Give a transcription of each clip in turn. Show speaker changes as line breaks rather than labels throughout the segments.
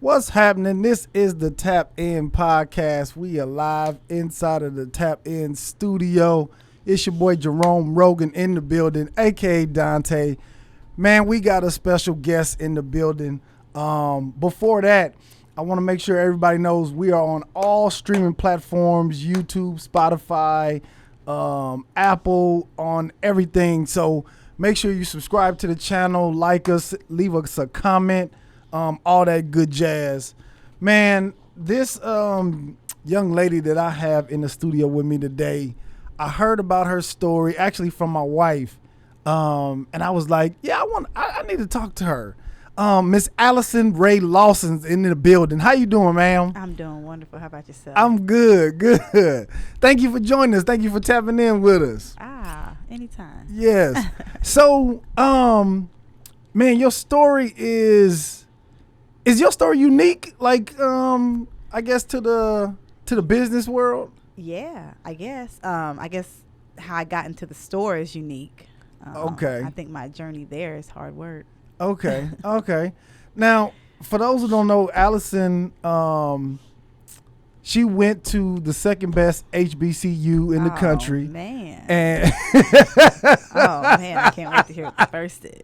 What's happening? This is the Tap In Podcast. We are live inside of the Tap In studio. It's your boy Jerome Rogan in the building, aka Dante. Man, we got a special guest in the building. Before that, I want to make sure everybody knows we are on all streaming platforms, YouTube, Spotify, Apple, on everything. So make sure you subscribe to the channel, like us, leave us a comment. All that good jazz. Man, this young lady that I have in the studio with me today, I heard about her story actually from my wife. And I was like, yeah, I need to talk to her. Miss Alyson Rae Lawson's in the building. How you doing, ma'am?
I'm doing wonderful. How about yourself?
I'm good. Thank you for joining us. Thank you for tapping in with us.
Anytime.
Yes. So, man, your story is your story unique? Like, I guess to the business world.
Yeah, I guess. I guess how I got into the store is unique.
Okay.
I think my journey there is hard work.
Okay. Now, for those who don't know, Alyson, she went to the second best HBCU in the country.
Man.
And
Oh man, I can't wait to hear what the first is.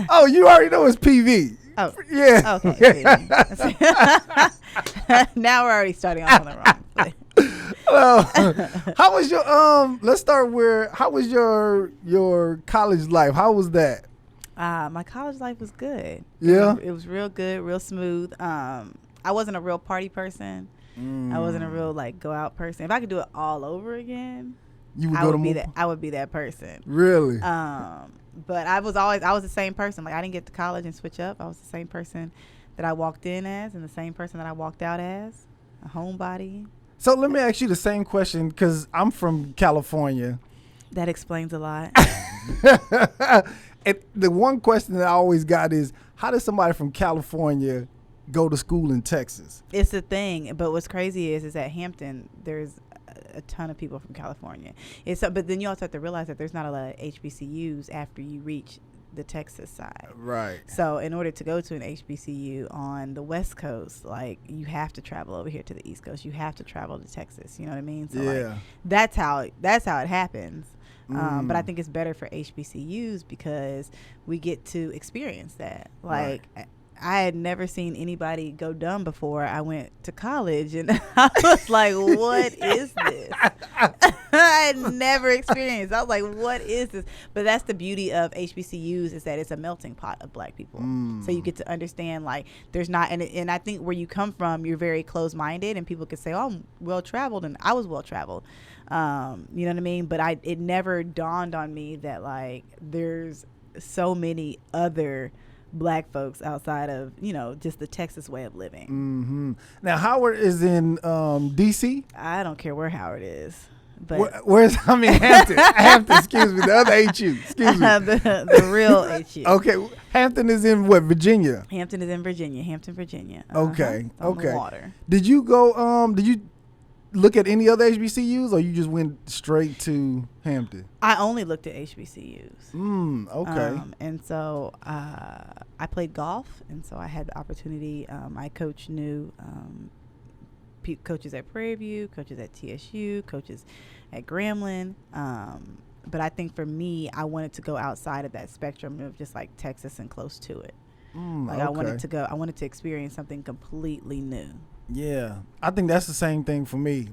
Oh, you already know it's PV.
Oh
Yeah.
Okay. Now we're already starting off on the wrong foot.
How was your let's start where how was your college life? How was that?
My college life was good.
Yeah.
It was real good, real smooth. I wasn't a real party person. I wasn't a real go out person. If I could do it all over again, I would be that person.
Really?
But I was the same person. Like, I didn't get to college and switch up. I was the same person that I walked in as and the same person that I walked out as, a homebody.
So let me ask you the same question, because I'm from California.
That explains a lot.
And the one question that I always got is, how does somebody from California go to school in Texas?
It's a thing. But what's crazy is at Hampton, there's a ton of people from California. But then you also have to realize that there's not a lot of HBCUs after you reach the Texas side.
Right.
So in order to go to an HBCU on the West Coast, you have to travel over here to the East Coast. You have to travel to Texas. You know what I mean? So
yeah.
That's how it happens. But I think it's better for HBCUs because we get to experience that.
Right.
I had never seen anybody go dumb before I went to college, and I was like, what is this? I had never experienced. I was like, what is this? But that's the beauty of HBCUs, is that it's a melting pot of black people. So you get to understand, there's not, and I think where you come from, you're very closed-minded, and people could say, oh, I'm well-traveled, and I was well-traveled. You know what I mean? But it never dawned on me that, there's so many other black folks outside of, just the Texas way of living.
Mm-hmm. Now, Howard is in D.C.?
I don't care where Howard is. But
where's Hampton? Hampton, excuse me, the other HU. Excuse me.
the real HU.
Okay, Hampton is in what, Virginia?
Hampton is in Virginia. Hampton, Virginia.
Okay.
On the water.
Did you go? Did you look at any other HBCUs, or you just went straight to Hampton?
I only looked at HBCUs.
Okay.
And so I played golf, and so I had the opportunity. My coach knew coaches at Prairie View, coaches at TSU, coaches at Grambling. But I think for me, I wanted to go outside of that spectrum of just Texas and close to it.
Okay.
I wanted to experience something completely new.
Yeah, I think that's the same thing for me.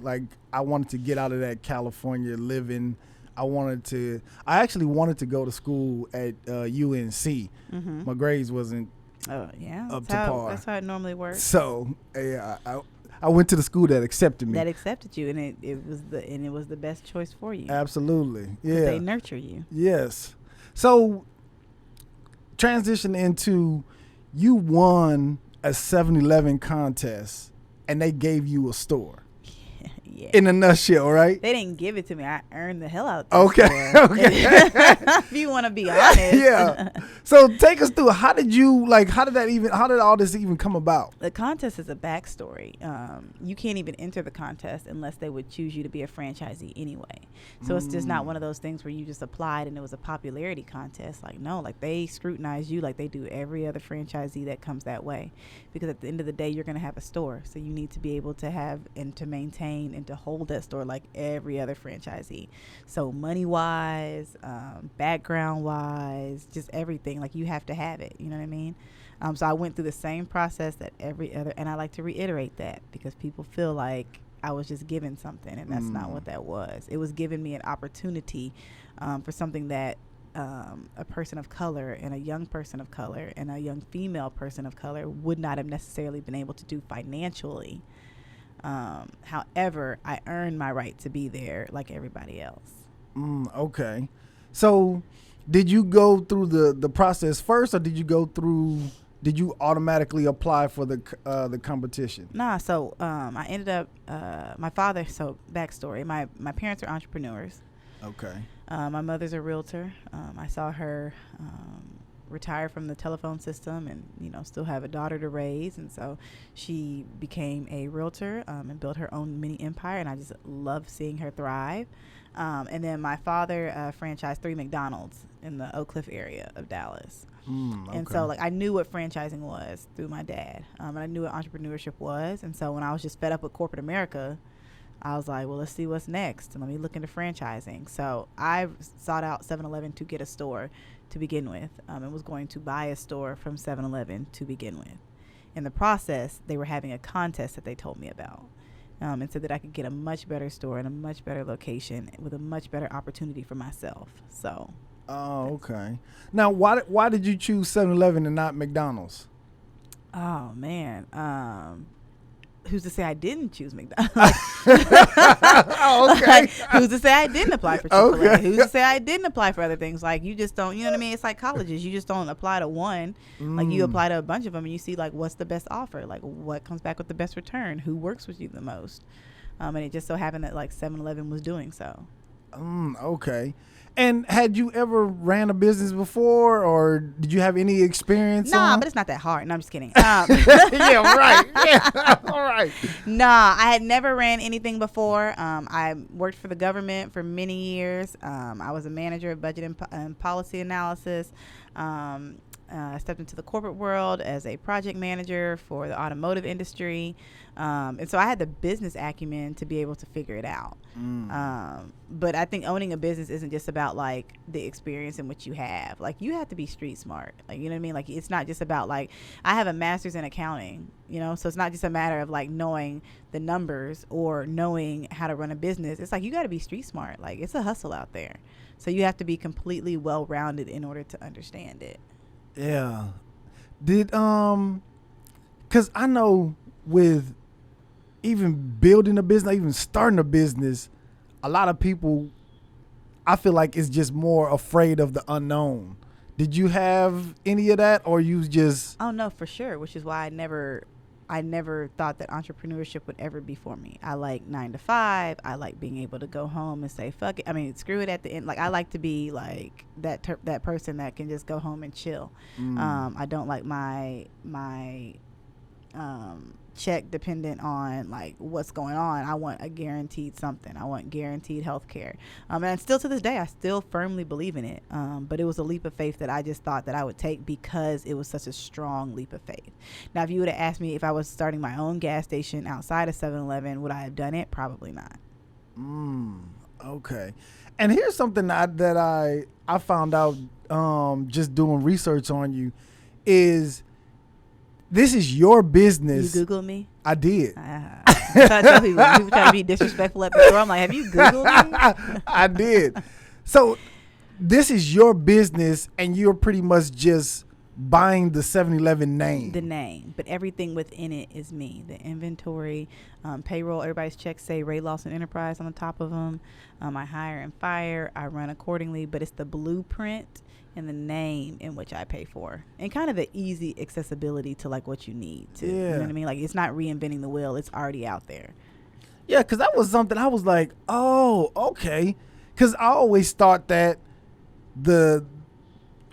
I wanted to get out of that California living. I actually wanted to go to school at UNC. Mm-hmm. My grades wasn't up to par.
That's how it normally works.
So I went to the school that accepted me.
That accepted you, and it was the best choice for you.
Absolutely, yeah.
They nurture you.
Yes. So transition into, you won a 7-Eleven contest, and they gave you a store.
Yeah.
In a nutshell, right?
They didn't give it to me. I earned the hell out of
Okay.
If you want to be honest.
Yeah. So take us through, how did all this even come about?
The contest is a backstory. You can't even enter the contest unless they would choose you to be a franchisee anyway. So it's just not one of those things where you just applied and it was a popularity contest. Like, no, like they scrutinize you like they do every other franchisee that comes that way. Because at the end of the day, you're going to have a store. So you need to be able to have and to maintain and to hold that store like every other franchisee. So money-wise, background-wise, just everything. Like, you have to have it. You know what I mean? So I went through the same process that every other, and I like to reiterate that because people feel like I was just given something, and that's not what that was. It was giving me an opportunity for something that a person of color and a young person of color and a young female person of color would not have necessarily been able to do financially. However, I earned my right to be there like everybody else.
Okay. So did you go through the process first, or did you automatically apply for the competition?
Nah, so I ended up my father, so backstory, my parents are entrepreneurs.
Okay.
My mother's a realtor. I saw her retire from the telephone system and, still have a daughter to raise. And so she became a realtor and built her own mini empire. And I just love seeing her thrive. And then my father franchised 3 McDonald's in the Oak Cliff area of Dallas.
Okay.
And so, like, I knew what franchising was through my dad. And I knew what entrepreneurship was. And so when I was just fed up with corporate America, I was like, well, let's see what's next. And let me look into franchising. So I sought out 7-Eleven to get a store to begin with, and was going to buy a store from 7-Eleven to begin with. In the process, they were having a contest that they told me about, and said that I could get a much better store in a much better location with a much better opportunity for myself. So.
Oh, okay. Now, why did you choose 7-Eleven and not McDonald's?
Oh, man. Who's to say I didn't choose McDonald's?
Oh, okay.
Like, who's to say I didn't apply for Chick-fil-A?
Okay.
Who's to say I didn't apply for other things? Like, you just don't, you know what I mean? It's like colleges. You just don't apply to one. Like, you apply to a bunch of them and you see, like, what's the best offer? Like, what comes back with the best return? Who works with you the most? And it just so happened that, like, 7-Eleven was doing so.
Okay. And had you ever ran a business before, or did you have any experience?
Nah, but it's not that hard. No, I'm just kidding.
Yeah, right. Yeah, all right.
Nah, I had never ran anything before. I worked for the government for many years. I was a manager of budget and policy analysis. I stepped into the corporate world as a project manager for the automotive industry. And so I had the business acumen to be able to figure it out. But I think owning a business isn't just about, like, the experience in which you have. Like, you have to be street smart. Like, you know what I mean? Like, it's not just about, like, I have a master's in accounting, so it's not just a matter of, like, knowing the numbers or knowing how to run a business. It's like, you got to be street smart. Like, it's a hustle out there. So you have to be completely well-rounded in order to understand it.
Yeah. Did, 'cause I know with even building a business, even starting a business, a lot of people, I feel like, is just more afraid of the unknown. Did you have any of that, or you just?
Oh no, for sure. Which is why I never thought that entrepreneurship would ever be for me. I like 9 to 5. I like being able to go home and say, fuck it. I mean, screw it at the end. Like, I like to be like that person that can just go home and chill. I don't like my check dependent on, like, what's going on. I want a guaranteed something. I want guaranteed health care. And still to this day, I still firmly believe in it. But it was a leap of faith that I just thought that I would take because it was such a strong leap of faith. Now, if you would have asked me if I was starting my own gas station outside of 7-Eleven, would I have done it? Probably not.
Okay. And here's something that I found out just doing research on you is this is your business.
You Googled me?
I did.
I tell people try to be disrespectful at the store. I'm like, have you Googled me?
I did. So this is your business, and you're pretty much just buying the 7-Eleven name.
The name, but everything within it is me. The inventory, payroll, everybody's checks say Rae Lawson Enterprise on the top of them. I hire and fire. I run accordingly, but it's the blueprint and the name in which I pay for, and kind of the easy accessibility to, like, what you need to. You know what I mean? Like, it's not reinventing the wheel. It's already out there.
Yeah, because that was something I was like, oh, okay. Because I always thought that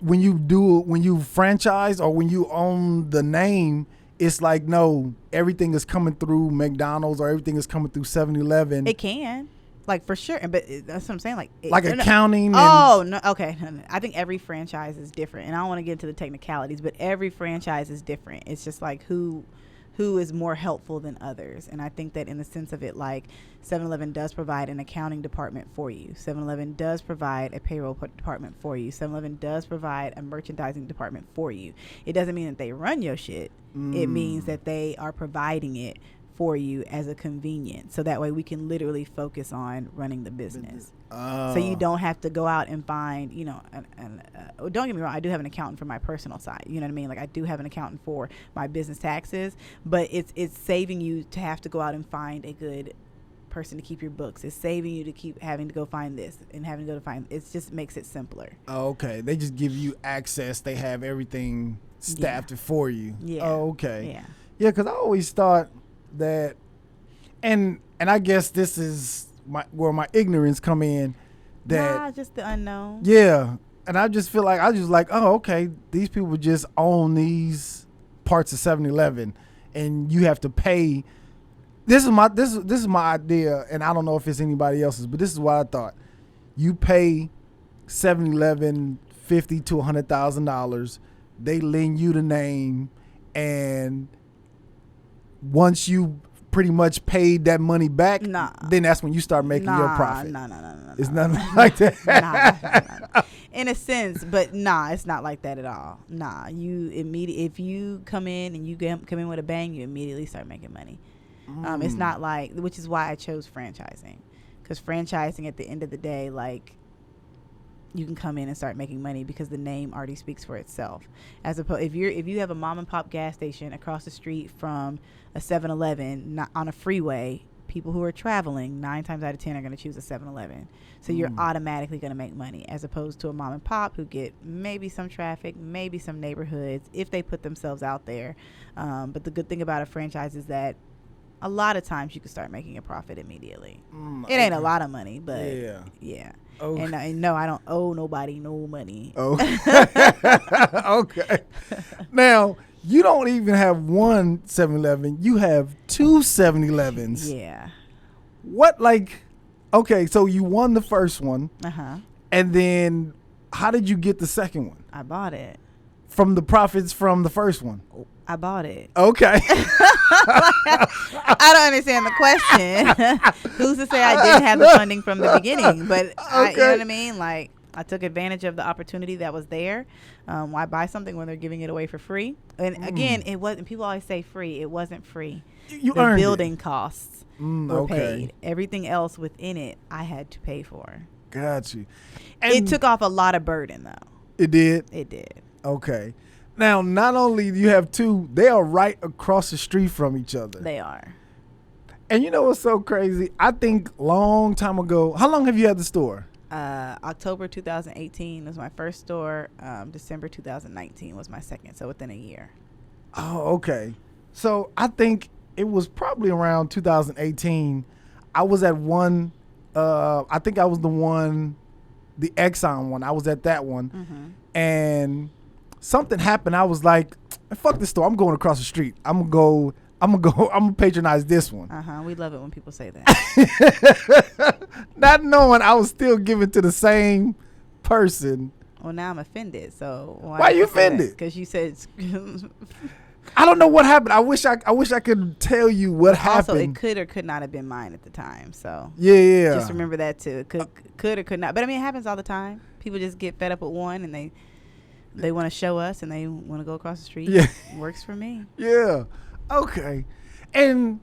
when you franchise or when you own the name, it's like, no, everything is coming through McDonald's or everything is coming through 7-Eleven.
It can. Like, for sure. But that's what I'm saying. Like
accounting.
Oh, no. Okay. No. I think every franchise is different. And I don't want to get into the technicalities, but every franchise is different. It's just like who is more helpful than others. And I think that in the sense of it, like 7-Eleven does provide an accounting department for you. 7-Eleven does provide a payroll department for you. 7-Eleven does provide a merchandising department for you. It doesn't mean that they run your shit. It means that they are providing it for you as a convenience. So that way we can literally focus on running the business. So you don't have to go out and find, don't get me wrong, I do have an accountant for my personal side. You know what I mean? Like, I do have an accountant for my business taxes, but it's saving you to have to go out and find a good person to keep your books. It's saving you to keep having to go find this and having to go to find. It just makes it simpler.
Oh, okay. They just give you access. They have everything staffed for you.
Yeah.
Oh, okay.
Yeah.
Yeah, because I always thought that, and I guess this is where my ignorance come in. That
just the unknown.
Yeah, and I just feel like oh, okay, these people just own these parts of 7-Eleven, and you have to pay. This is my idea, and I don't know if it's anybody else's, but this is what I thought. You pay 7-Eleven $50,000 to $100,000. They lend you the name, and once you pretty much paid that money back, then that's when you start making your profit.
No.
It's nothing like that.
Nah. In a sense, but it's not like that at all. If you come in and you come in with a bang, you immediately start making money. It's not like, which is why I chose franchising, because franchising at the end of the day, like, you can come in and start making money because the name already speaks for itself. As opposed, if you have a mom and pop gas station across the street from a 7-Eleven, not on a freeway, people who are traveling 9 times out of 10 are going to choose a 7-Eleven. So you're automatically going to make money, as opposed to a mom and pop who get maybe some traffic, maybe some neighborhoods if they put themselves out there. But the good thing about a franchise is that a lot of times you can start making a profit immediately. It ain't a lot of money, but yeah. Okay. And no, I don't owe nobody no money.
Oh. Okay. Now, you don't even have one 7-Eleven. You have 2 7-Elevens.
Yeah.
What, like, okay, so you won the first one.
Uh-huh.
And then how did you get the second one?
I bought it.
From the profits from the first one?
I bought it.
Okay.
I don't understand the question. Who's to say I didn't have the funding from the beginning? But you know what I mean? Like, I took advantage of the opportunity that was there. Why buy something when they're giving it away for free? And again, it wasn't. People always say free. It wasn't free.
You
the
earned
building
it.
Costs were paid. Everything else within it, I had to pay for.
Got you.
And it took off a lot of burden, though.
It did?
It did.
Okay. Now, not only do you have 2, they are right across the street from each other.
They are.
And you know what's so crazy? I think long time ago, how long have you had the store?
October 2018 was my first store. December 2019 was my second. So within a year.
Oh, okay. So I think it was probably around 2018. I was at one, I think I was the Exxon one. I was at that one. Mm-hmm. And something happened. I was like, fuck this store. I'm going across the street. I'm gonna patronize this one.
We love it when people say that.
Not knowing I was still giving to the same person.
Well, now I'm offended. So
why are you offended?
Because you said
I don't know what happened. I wish I could tell you what happened.
Also, it could or could not have been mine at the time. So
yeah.
Just remember that too. It could or could not. But I mean, it happens all the time. People just get fed up with one and they want to show us and they want to go across the street. Yeah. It works for me.
Yeah. Okay. And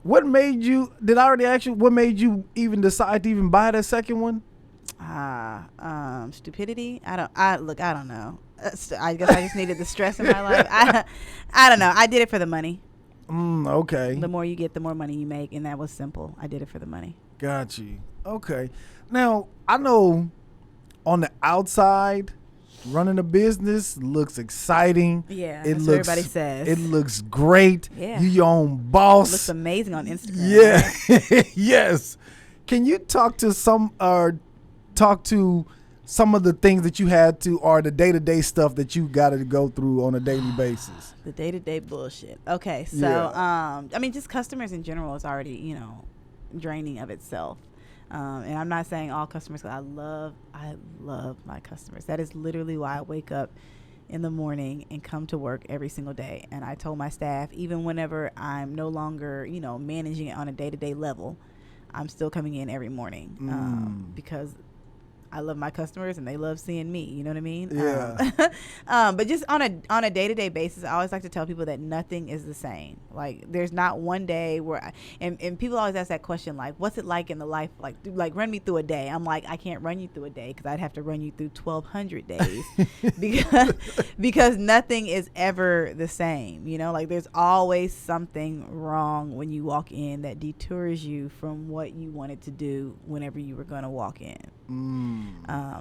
what made you, did I already ask you, what made you even decide to even buy that second one?
Stupidity. I don't know. I guess I just needed the stress in my life. I don't know. I did it for the money.
Okay.
The more you get, the more money you make. And that was simple. I did it for the money.
Got you. Okay. Now, I know on the outside, running a business looks exciting.
Yeah,
it
that's
looks,
what everybody says.
It looks great.
Yeah.
You your own boss.
It looks amazing on Instagram.
Yeah.
Right?
Yes. Can you talk to some of the things that you had to, or the day-to-day stuff that you got to go through on a daily basis?
The day-to-day bullshit. Okay, so I mean, just customers in general is already, draining of itself. And I'm not saying all customers, 'cause I love my customers. That is literally why I wake up in the morning and come to work every single day. And I told my staff, even whenever I'm no longer, managing it on a day-to-day level, I'm still coming in every morning because I love my customers and they love seeing me. You know what I mean?
Yeah.
But just on a day-to-day basis, I always like to tell people that nothing is the same. Like, there's not one day where and people always ask that question, like, what's it like in the life? Like run me through a day. I'm like, I can't run you through a day because I'd have to run you through 1,200 days because nothing is ever the same. Like, there's always something wrong when you walk in that detours you from what you wanted to do whenever you were going to walk in.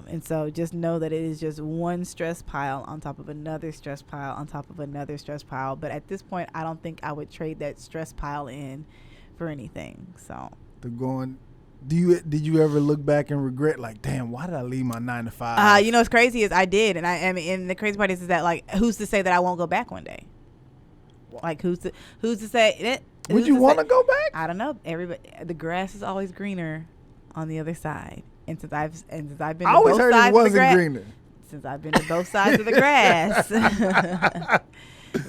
And so just know that it is just one stress pile on top of another stress pile on top of another stress pile. But at this point, I don't think I would trade that stress pile in for anything. So did you ever look back and regret, like, damn, why did I leave my 9 to 5? What's crazy is I did, and the crazy part is that, like, who's to say that I won't go back one day? Like, who's to say it?
Would you want to go back?
I don't know. The grass is always greener on the other side. And since I've been
I
to
always
both
heard
sides
it wasn't
of the grass,
greener.
Since I've been to both sides of the grass,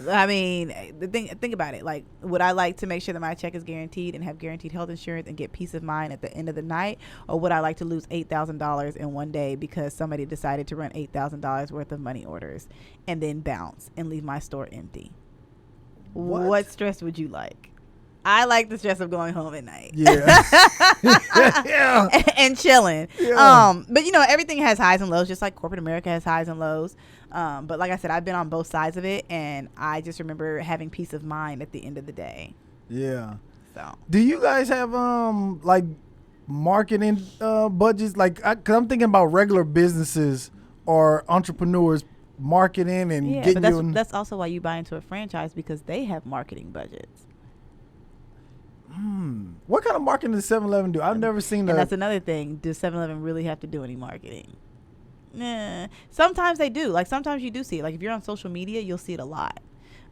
I mean, think about it. Like, would I like to make sure that my check is guaranteed and have guaranteed health insurance and get peace of mind at the end of the night, or would I like to lose $8,000 in one day because somebody decided to run $8,000 worth of money orders and then bounce and leave my store empty? What stress would you like? I like the stress of going home at night. Yeah. Yeah. And chilling. Yeah. But everything has highs and lows, just like corporate America has highs and lows. But like I said, I've been on both sides of it, and I just remember having peace of mind at the end of the day.
Yeah.
So,
do you guys have like marketing budgets? Like, cause I'm thinking about regular businesses or entrepreneurs marketing and getting
but that's also why you buy into a franchise, because they have marketing budgets.
What kind of marketing does 7-Eleven do? I've never seen that.
And that's another thing. Does 7-Eleven really have to do any marketing? Nah. Sometimes they do. Like, sometimes you do see it. Like, if you're on social media, you'll see it a lot.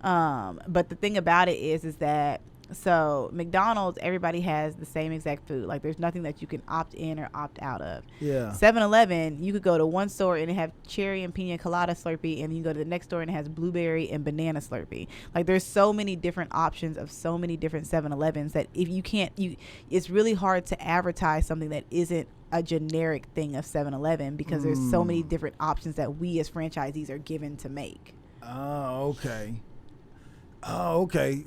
But the thing about it is that, so McDonald's, everybody has the same exact food. Like, there's nothing that you can opt in or opt out of.
Yeah.
7-Eleven, you could go to one store and it have cherry and pina colada Slurpee, and you go to the next store and it has blueberry and banana Slurpee. Like, there's so many different options of so many different 7-Elevens that if you can't, it's really hard to advertise something that isn't a generic thing of 7-Eleven, because there's so many different options that we as franchisees are given to make.
Oh, okay.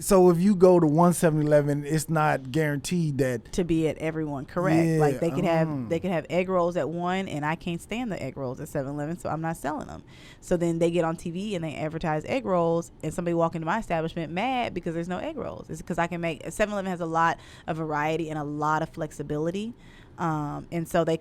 So if you go to one 7-Eleven, it's not guaranteed that
to be at everyone. Correct.
Yeah.
Like, they could have egg rolls at one, and I can't stand the egg rolls at 7-Eleven, so I'm not selling them. So then they get on TV and they advertise egg rolls, and somebody walk into my establishment mad because there's no egg rolls. It's because I can make 7-Eleven has a lot of variety and a lot of flexibility. And so they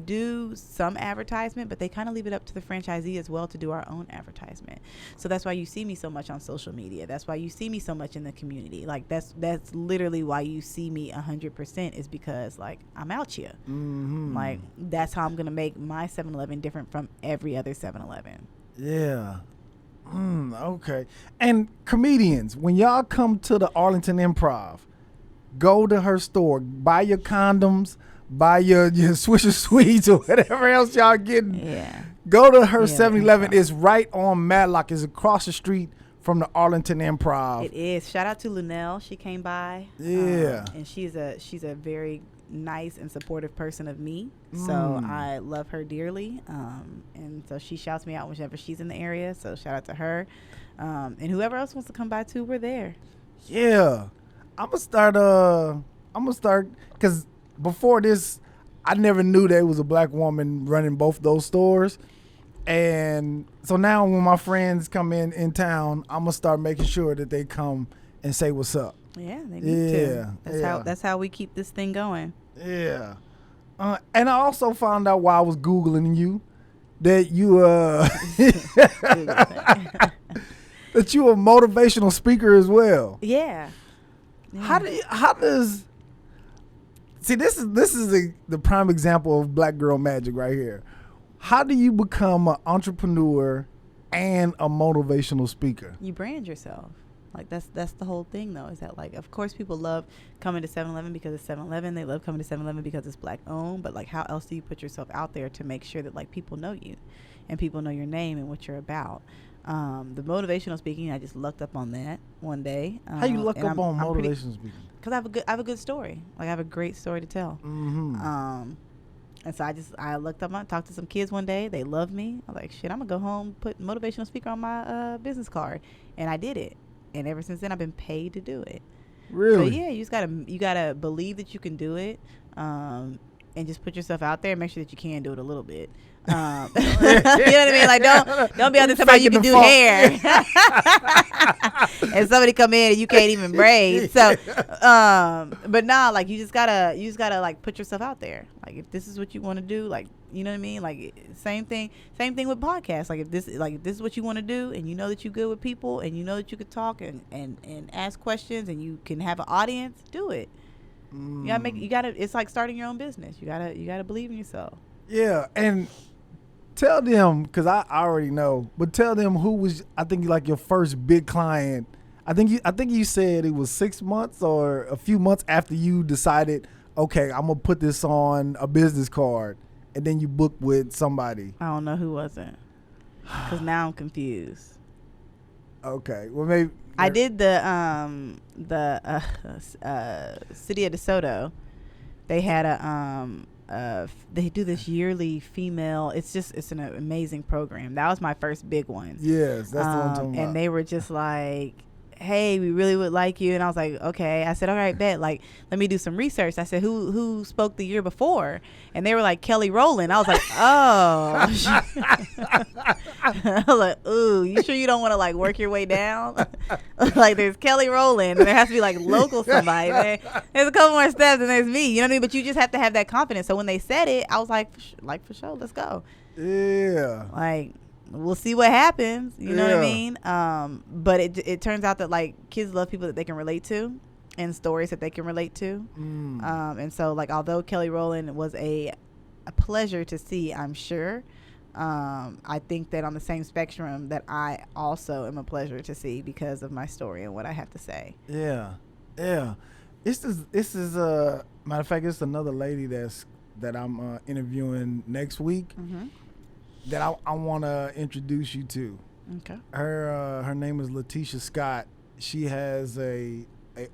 do some advertisement, but they kind of leave it up to the franchisee as well to do our own advertisement. So that's why you see me so much on social media. That's why you see me so much in the community. Like, that's literally why you see me 100%, is because, like, I'm out here. Like, that's how I'm gonna make my 7-Eleven different from every other 7-Eleven.
Yeah. Okay. And comedians, when y'all come to the Arlington Improv, go to her store, buy your condoms, buy your Swisher Sweets or whatever else y'all getting.
Yeah.
Go to her 7-Eleven. It's right on Matlock. It's across the street from the Arlington Improv.
It is. Shout out to Lunell. She came by.
Yeah.
And she's a very nice and supportive person of me. So I love her dearly. And so she shouts me out whenever she's in the area. So shout out to her. And whoever else wants to come by too, we're there.
Yeah. I'm gonna start because before this, I never knew there was a black woman running both those stores. And so now when my friends come in town, I'm gonna start making sure that they come and say what's up.
Yeah, they need to. That's how we keep this thing going.
Yeah. And I also found out while I was Googling you that you that you a motivational speaker as well.
Yeah.
How does see this is the prime example of black girl magic right here. How do you become an entrepreneur and a motivational speaker?
You brand yourself. Like that's the whole thing though, is that like of course people love coming to 7-Eleven because it's 7-Eleven. They love coming to 7-Eleven because it's black owned, but like how else do you put yourself out there to make sure that like people know you and people know your name and what you're about? The motivational speaking, I just lucked up on that one day.
How you luck up on motivational speaking?
Because I have a good story. Like I have a great story to tell.
Mm-hmm.
And so I looked up, talked to some kids one day. They loved me. I was like, shit, I'm gonna go home, put motivational speaker on my business card, and I did it. And ever since then, I've been paid to do it.
Really?
So yeah, you gotta believe that you can do it, and just put yourself out there and make sure that you can do it a little bit. You know what I mean? Like don't be out there talking about you can do hair, and somebody come in and you can't even braid. So, but nah, like you just gotta like put yourself out there. Like if this is what you want to do, like you know what I mean? Like same thing with podcasts. Like if this is what you want to do, and you know that you're good with people, and you know that you could talk and ask questions, and you can have an audience, do it. It's like starting your own business. You gotta believe in yourself.
Yeah, and tell them, because I already know, but tell them who was, I think, like your first big client. I think you said it was 6 months or a few months after you decided, okay, I'm gonna put this on a business card, and then you booked with somebody.
I don't know who was it, because now I'm confused.
Okay, well maybe
I did the City of DeSoto. They had they do this yearly female. It's an amazing program. That was my first big one.
Yes, that's the one I'm talking about.
And they were just like, hey, we really would like you. And I was like, okay. I said, all right, bet. Like, let me do some research. I said, who spoke the year before? And they were like, Kelly Rowland. I was like, oh. I was like, ooh, you sure you don't want to like work your way down? Like, there's Kelly Rowland, and there has to be like local somebody. There's a couple more steps, and there's me. You know what I mean? But you just have to have that confidence. So when they said it, I was like for sure, let's go.
Yeah.
Like, we'll see what happens. You know what I mean? But it turns out that like kids love people that they can relate to and stories that they can relate to. And so like, although Kelly Rowland was a pleasure to see, I'm sure, I think that on the same spectrum that I also am a pleasure to see because of my story and what I have to say.
Yeah. This is matter of fact, it's another lady that I'm interviewing next week. Mm-hmm. That I want to introduce you to. Okay. Her name is Letitia Scott. She has a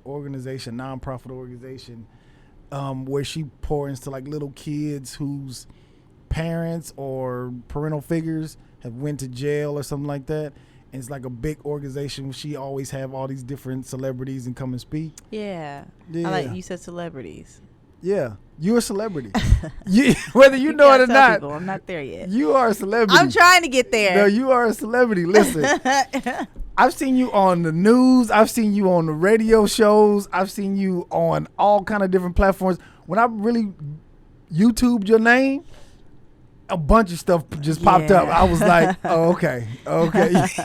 organization, nonprofit organization, where she pours into like little kids whose parents or parental figures have went to jail or something like that. And it's like a big organization. She always have all these different celebrities and come and speak.
Yeah. I like you said celebrities.
Yeah, you're a celebrity. Whether you know it or not.
People, I'm not there yet.
You are a celebrity.
I'm trying to get there.
No, you are a celebrity. Listen, I've seen you on the news. I've seen you on the radio shows. I've seen you on all kind of different platforms. When I really YouTubed your name, a bunch of stuff just popped up. I was like, oh, okay.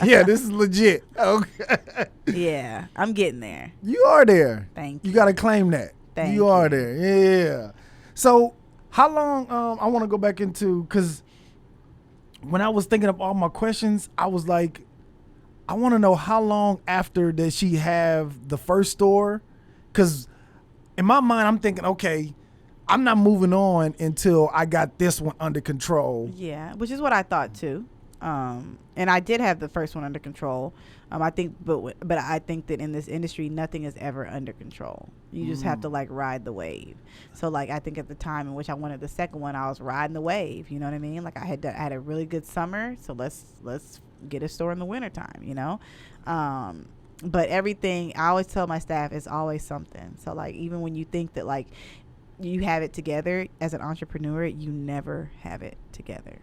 Yeah, this is legit. Okay.
Yeah, I'm getting there.
You are there.
Thank you.
You got to claim that. You are there. Yeah. So how long, I want to go back into, because when I was thinking of all my questions, I was like, I want to know how long after did she have the first store? Because in my mind, I'm thinking, okay, I'm not moving on until I got this one under control.
Yeah, which is what I thought too. And I did have the first one under control. I think, but I think that in this industry, nothing is ever under control. You just have to like ride the wave. So like, I think at the time in which I wanted the second one, I was riding the wave. You know what I mean? Like I had a really good summer. So let's get a store in the wintertime, you know? But everything, I always tell my staff, is always something. So like, even when you think that like you have it together as an entrepreneur, you never have it together.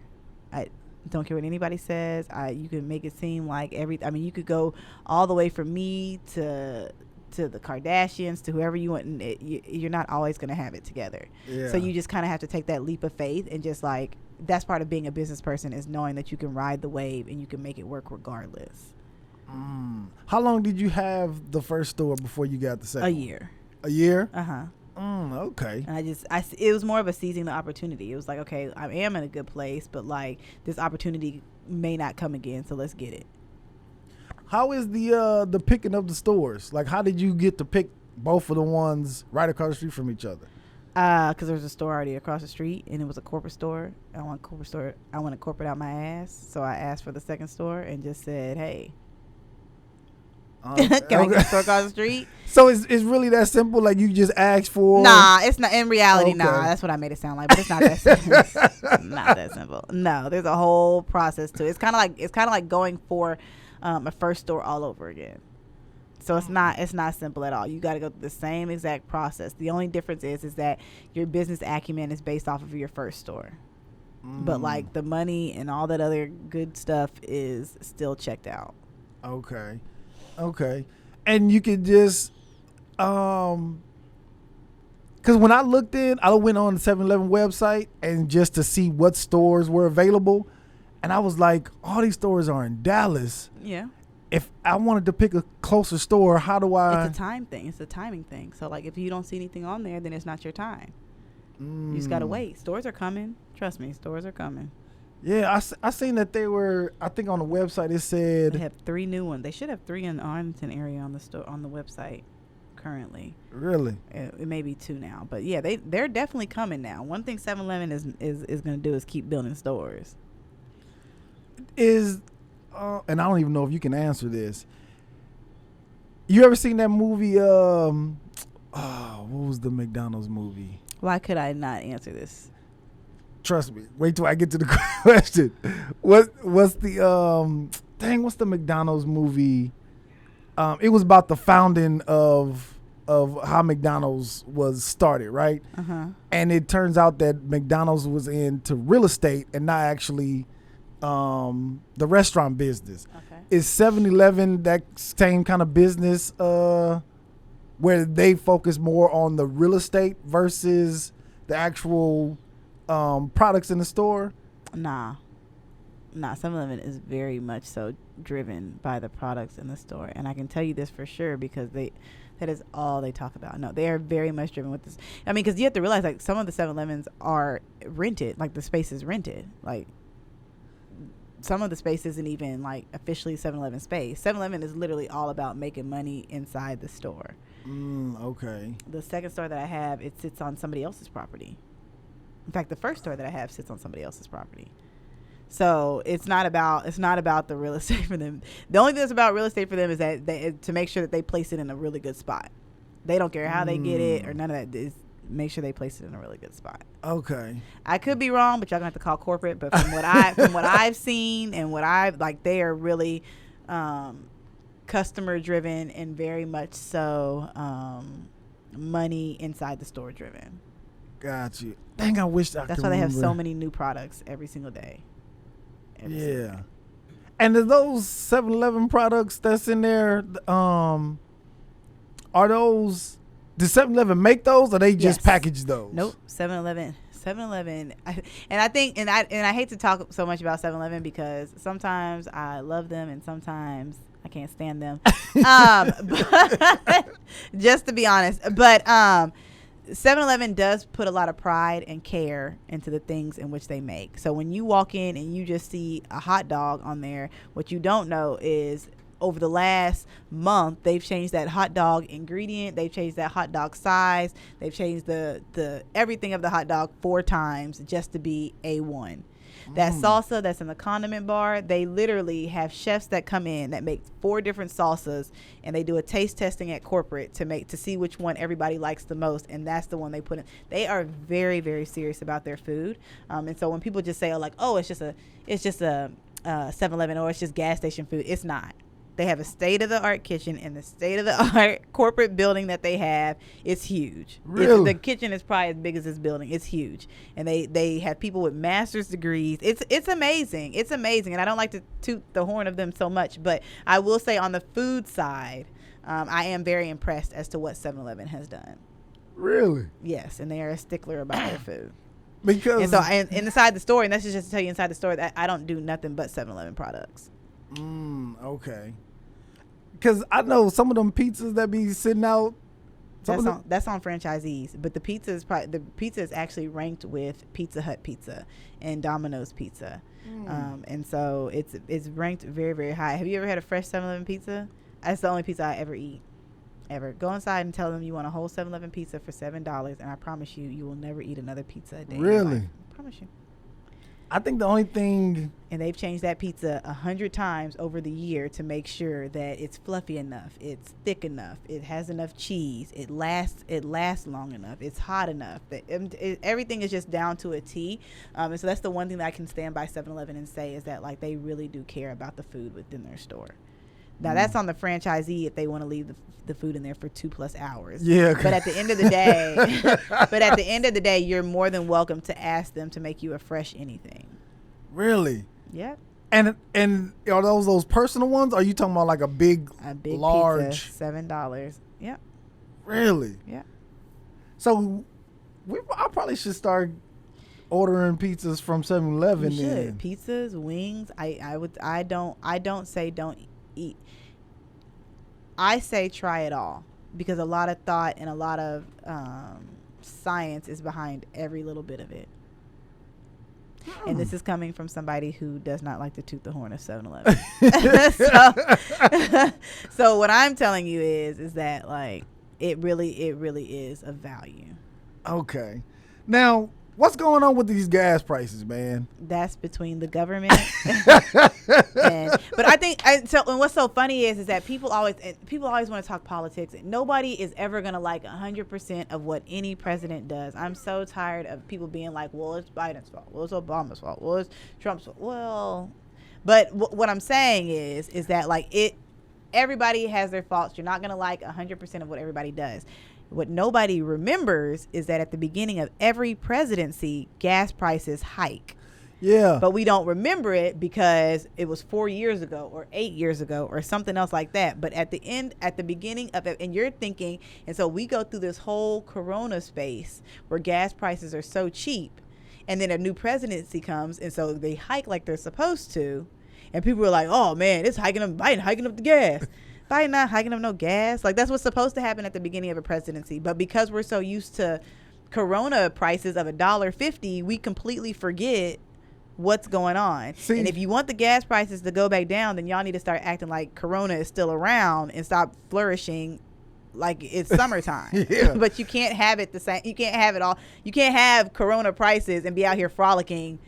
I don't care what anybody says. You can make it seem like you could go all the way from me to to the Kardashians, to whoever you want, and you're not always going to have it together.
Yeah.
So you just kind of have to take that leap of faith and just like, that's part of being a business person, is knowing that you can ride the wave and you can make it work regardless.
How long did you have the first store before you got the second?
A year.
A year?
Uh-huh.
Okay.
And it was more of a seizing the opportunity. It was like, okay, I am in a good place, but like this opportunity may not come again, so let's get it.
How is the picking of the stores? Like, how did you get to pick both of the ones right across the street from each other?
Because there was a store already across the street, and it was a corporate store. I want to corporate out my ass, so I asked for the second store and just said, hey, can I get a store across the street?
So it's really that simple? Like, you just ask for?
Nah, it's not. In reality,
Okay.
nah. That's what I made it sound like, but it's not that simple. Not that simple. No, there's a whole process to it. It's kind of like going for a first store all over again. So it's not simple at all. You got to go through the same exact process. The only difference is that your business acumen is based off of your first store. But like the money and all that other good stuff is still checked out.
Okay. And you could just, because when I looked in, I went on the 7-Eleven website and just to see what stores were available. And I was like, all these stores are in Dallas.
Yeah.
If I wanted to pick a closer store, how do I?
It's a time thing. It's a timing thing. So like if you don't see anything on there, then it's not your time. You just got to wait. Stores are coming. Trust me, stores are coming.
Yeah, I seen that they were, I think on the website it said.
They have 3 new ones. They should have 3 in the Arlington area on the store on the website currently.
Really?
It may be 2 now. But yeah, they're definitely coming now. One thing 7-Eleven is going to do is keep building stores.
And I don't even know if you can answer this. You ever seen that movie? What was the McDonald's movie?
Why could I not answer this?
Trust me. Wait till I get to the question. What's the McDonald's movie? It was about the founding of how McDonald's was started, right?
Uh-huh.
And it turns out that McDonald's was into real estate and not actually the restaurant business.
Okay.
Is 7-Eleven that same kind of business where they focus more on the real estate versus the actual products in the store?
Nah, 7-Eleven is very much so driven by the products in the store. And I can tell you this for sure because that is all they talk about. No, they are very much driven with this. I mean, because you have to realize, like, some of the 7-Elevens are rented. Like, the space is rented. Like, some of the space isn't even, like, officially 7-Eleven space. 7-Eleven is literally all about making money inside the store.
Okay.
The second store that I have, it sits on somebody else's property. In fact, the first store that I have sits on somebody else's property. So it's not about the real estate for them. The only thing that's about real estate for them is that to make sure that they place it in a really good spot. They don't care how they get it or none of that. Is make sure they place it in a really good spot.
Okay.
I could be wrong, but y'all gonna have to call corporate. But from what I've seen and what I've like, they are really customer driven and very much so money inside the store driven.
Got you. Dang, I wish I could.
That's why they have so many new products every single day.
Yeah. And are those 7-Eleven products that's in there, are those, does 7-Eleven make those or they just package those?
Nope. 7-Eleven, and I hate to talk so much about 7-Eleven because sometimes I love them and sometimes I can't stand them. But just to be honest, but 7-Eleven does put a lot of pride and care into the things in which they make. So when you walk in and you just see a hot dog on there, what you don't know is over the last month, they've changed that hot dog ingredient. They've changed that hot dog size. They've changed the everything of the hot dog 4 times just to be A1. That salsa that's in the condiment bar, they literally have chefs that come in that make 4 different salsas, and they do a taste testing at corporate to see which one everybody likes the most, and that's the one they put in. They are very, very serious about their food, and so when people just say, it's just a 7-Eleven or it's just gas station food, it's not. They have a state-of-the-art kitchen, and the state-of-the-art corporate building that they have is huge.
Really?
The kitchen is probably as big as this building. It's huge. And they have people with master's degrees. It's amazing. It's amazing. And I don't like to toot the horn of them so much, but I will say on the food side, I am very impressed as to what 7-Eleven has done.
Really?
Yes, and they are a stickler about their food.
Because
and so inside the store, and that's just to tell you inside the store that I don't do nothing but 7-Eleven products.
Okay. Because I know some of them pizzas that be sitting out.
That's on franchisees, but the pizza is actually ranked with Pizza Hut pizza and Domino's pizza, and so it's ranked very, very high. Have you ever had a fresh 7-Eleven pizza? That's the only pizza I ever eat. Ever. Go inside and tell them you want a whole 7-Eleven pizza for $7, and I promise you will never eat another pizza a day.
Really?
I promise you.
I think the only thing,
and they've changed that pizza 100 times over the year to make sure that it's fluffy enough, it's thick enough, it has enough cheese, it lasts long enough, it's hot enough. Everything is just down to a T. And so that's the one thing that I can stand by 7-Eleven and say is that like they really do care about the food within their store. Now that's on the franchisee if they want to leave the food in there for 2+ hours.
Yeah.
But at the end of the day, you're more than welcome to ask them to make you a fresh anything.
Really?
Yep.
And are those personal ones? Or are you talking about like a big large
pizza, $7? Yep.
Really?
Yeah.
So I probably should start ordering pizzas from 7-Eleven.
You
then.
should. Pizzas, wings. I don't say don't eat. I say try it all because a lot of thought and a lot of science is behind every little bit of it. And this is coming from somebody who does not like to toot the horn of 7-Eleven. So what I'm telling you is that like it really is of value.
Okay. Now, what's going on with these gas prices, man?
That's between the government. But I think and what's so funny is that people always want to talk politics. Nobody is ever going to like 100% of what any president does. I'm so tired of people being like, well, it's Biden's fault. Well, it's Obama's fault. Well, it's Trump's fault. Well, but what I'm saying is that like everybody has their faults. You're not going to like 100% of what everybody does. What nobody remembers is that at the beginning of every presidency, gas prices hike.
Yeah.
But we don't remember it because it was 4 years ago or 8 years ago or something else like that. But at the beginning of it, and you're thinking, and so we go through this whole corona space where gas prices are so cheap. And then a new presidency comes, and so they hike like they're supposed to. And people are like, oh, man, it's Biden hiking up the gas. Biden not hiking up no gas. Like, that's what's supposed to happen at the beginning of a presidency. But because we're so used to corona prices of $1.50, we completely forget what's going on. See, and if you want the gas prices to go back down, then y'all need to start acting like corona is still around and stop flourishing like it's summertime.
Yeah.
But you can't have it the same. You can't have it all. You can't have corona prices and be out here frolicking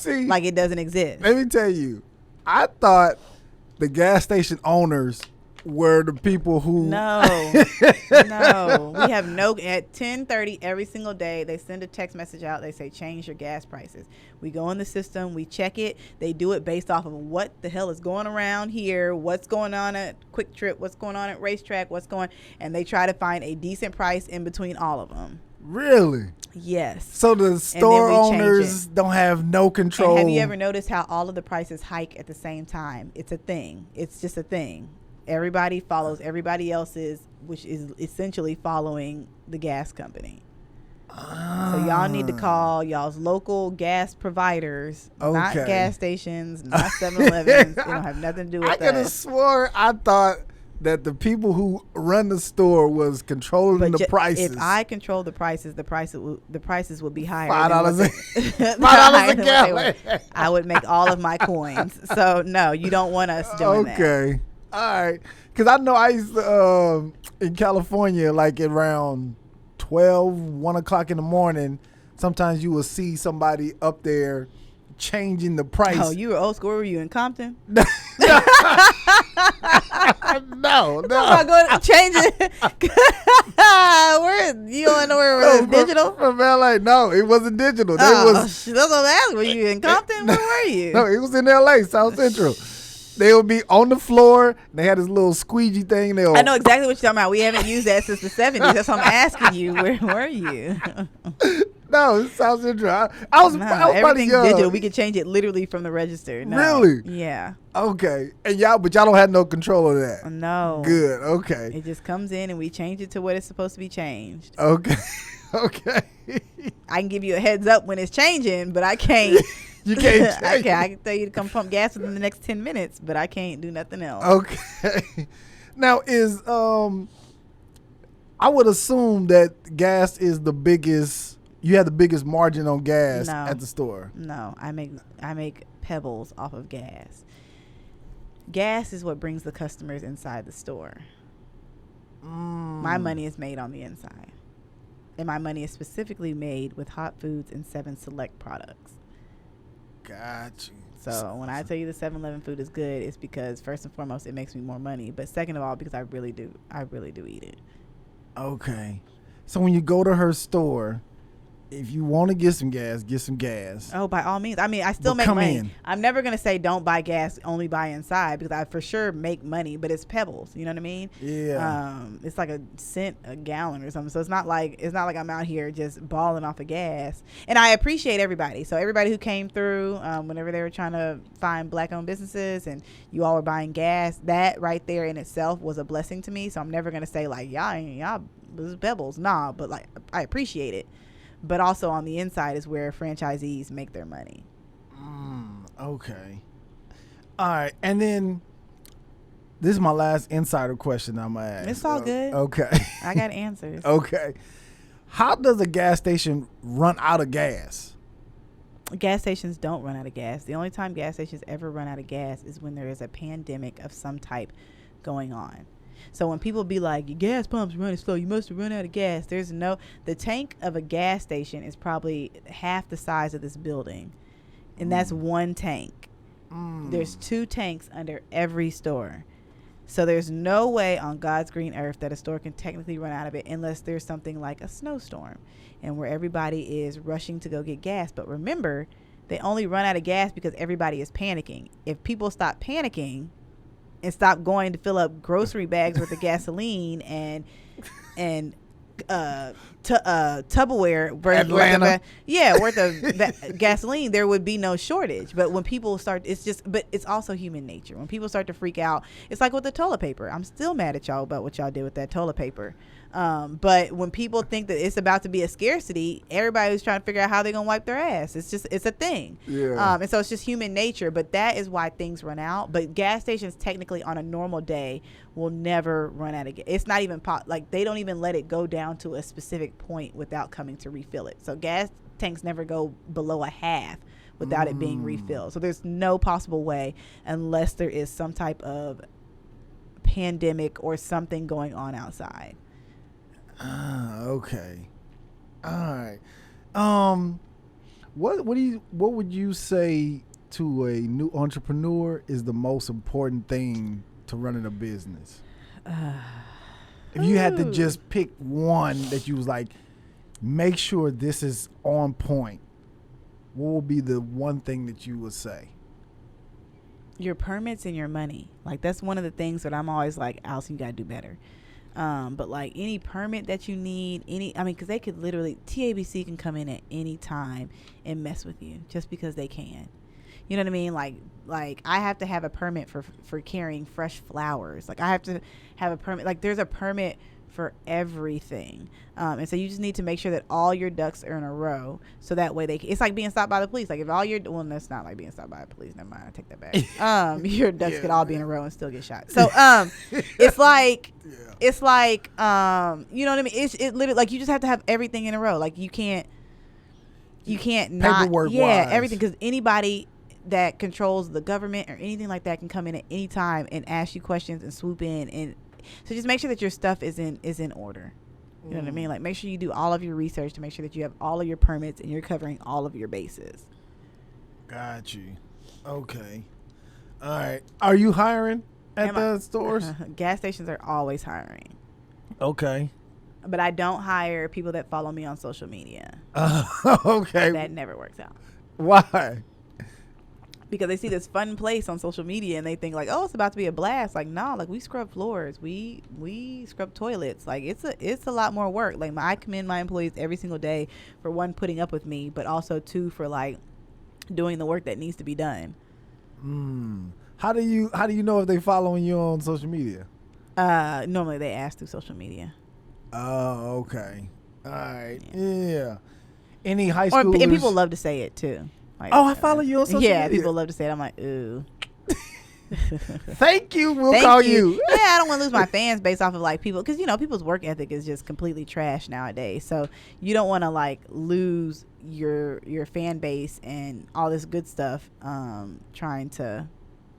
like it doesn't exist.
Let me tell you, I thought the gas station owners were the people who
no we have no at 10:30 every single day they send a text message out. They say change your gas prices. We go in the system, we check it. They do it based off of what the hell is going around here, what's going on at Quick Trip, what's going on at Racetrack, and they try to find a decent price in between all of them.
Really?
Yes.
So the store owners don't have no control.
And have you ever noticed how all of the prices hike at the same time? It's a thing. It's just a thing. Everybody follows everybody else's, which is essentially following the gas company. So y'all need to call y'all's local gas providers, not gas stations, not 7-Elevens. They don't have nothing to do with that.
I could have swore I thought that the people who run the store was controlling the prices.
If I control the prices would be higher.
$5 a gallon.
I would make all of my coins. So no, you don't want us doing that.
Okay. All right. Because I know I used to, in California, like around 1 o'clock in the morning, sometimes you will see somebody up there changing the price.
Oh, you were old school? Were you in Compton?
No.
I'm going to change it. You don't know where it was digital?
From LA. No, it wasn't digital.
That's what I'm asking. Were you in Compton? Where were you?
No, it was in LA, South Central. They would be on the floor. They had this little squeegee thing.
I know exactly what you're talking about. We haven't used that since the 70s. That's why I'm asking you. Where were you?
No, it sounds interesting. I was
everything's digital. We could change it literally from the register. No.
Really?
Yeah.
Okay. And y'all don't have no control of that.
No.
Good. Okay.
It just comes in and we change it to what it's supposed to be changed.
Okay. Okay.
I can give you a heads up when it's changing, but I can't.
You can't change.
I can tell you to come pump gas within the next 10 minutes, but I can't do nothing else.
Okay. Now I would assume that gas is the biggest. You have the biggest margin on gas at the store.
No, I make pebbles off of gas. Gas is what brings the customers inside the store. My money is made on the inside. And my money is specifically made with Hot Foods and 7 Select products.
Got you.
So when I tell you the 7-Eleven food is good, it's because first and foremost it makes me more money, but second of all because I really do eat it.
Okay. So when you go to her store, if you want to get some gas.
Oh, by all means. I mean, I still make money. I'm never going to say don't buy gas, only buy inside, because I for sure make money, but it's pebbles. You know what I mean?
Yeah.
It's like a cent a gallon or something. So it's not like I'm out here just balling off of gas. And I appreciate everybody. So everybody who came through whenever they were trying to find black-owned businesses and you all were buying gas, that right there in itself was a blessing to me. So I'm never going to say like, y'all this is pebbles. Nah, but like I appreciate it. But also on the inside is where franchisees make their money.
Okay. All right. And then this is my last insider question I'm going to ask.
It's all good.
Okay.
I got answers.
Okay. How does a gas station run out of gas?
Gas stations don't run out of gas. The only time gas stations ever run out of gas is when there is a pandemic of some type going on. So when people be like, your gas pump's running slow, you must have run out of gas. The tank of a gas station is probably half the size of this building. And that's one tank. There's 2 tanks under every store. So there's no way on God's green earth that a store can technically run out of it unless there's something like a snowstorm and where everybody is rushing to go get gas. But remember, they only run out of gas because everybody is panicking. If people stop panicking and stop going to fill up grocery bags worth of gasoline and Tupperware worth of gasoline, there would be no shortage. But when people start, but it's also human nature. When people start to freak out, it's like with the toilet paper. I'm still mad at y'all about what y'all did with that toilet paper. But when people think that it's about to be a scarcity, everybody's trying to figure out how they're going to wipe their ass. It's a thing.
Yeah.
And so it's just human nature, but that is why things run out. But gas stations technically on a normal day will never run out of gas. It's not even they don't even let it go down to a specific point without coming to refill it. So gas tanks never go below a half without it being refilled. So there's no possible way unless there is some type of pandemic or something going on outside.
Okay. All right. What would you say to a new entrepreneur is the most important thing to running a business? If you had to just pick one that you was like, make sure this is on point, what would be the one thing that you would say?
Your permits and your money. Like, that's one of the things that I'm always like, Alyson, you got to do better. But like any permit that you need, because they could literally, TABC can come in at any time and mess with you just because they can. You know what I mean? Like I have to have a permit for carrying fresh flowers. Like I have to have a permit. Like there's a permit for everything. And so you just need to make sure that all your ducks are in a row. So that way it's like being stopped by the police. Like if all that's not like being stopped by the police. Never mind. I take that back. Your ducks could all be in a row and still get shot. So, it's like, you know what I mean? It literally, like you just have to have everything in a row. Like you can't not,
wise.
everything. Cause anybody that controls the government or anything like that can come in at any time and ask you questions and swoop in. And so just make sure that your stuff is in order. You know what I mean? Like make sure you do all of your research to make sure that you have all of your permits and you're covering all of your bases.
Got you. Okay. All right. Are you hiring at the stores?
Gas stations are always hiring.
Okay.
But I don't hire people that follow me on social media.
Okay.
That never works out.
Why?
because they see this fun place on social media and they think like, oh, it's about to be a blast. Like, no, like we scrub floors, we scrub toilets. Like it's a lot more work. Like I commend my employees every single day for one, putting up with me, but also two, for like doing the work that needs to be done.
How do you know if they following you on social media?
Normally they ask through social media.
Oh, okay. All right. Yeah. Any high schoolers?
And people love to say it too. Like,
oh, I follow you on social media.
Yeah, people love to say it. I'm like, ooh.
Thank you. We'll call you.
Yeah, I don't want to lose my fans based off of like people, because you know people's work ethic is just completely trash nowadays. So you don't want to like lose your fan base and all this good stuff. Trying to.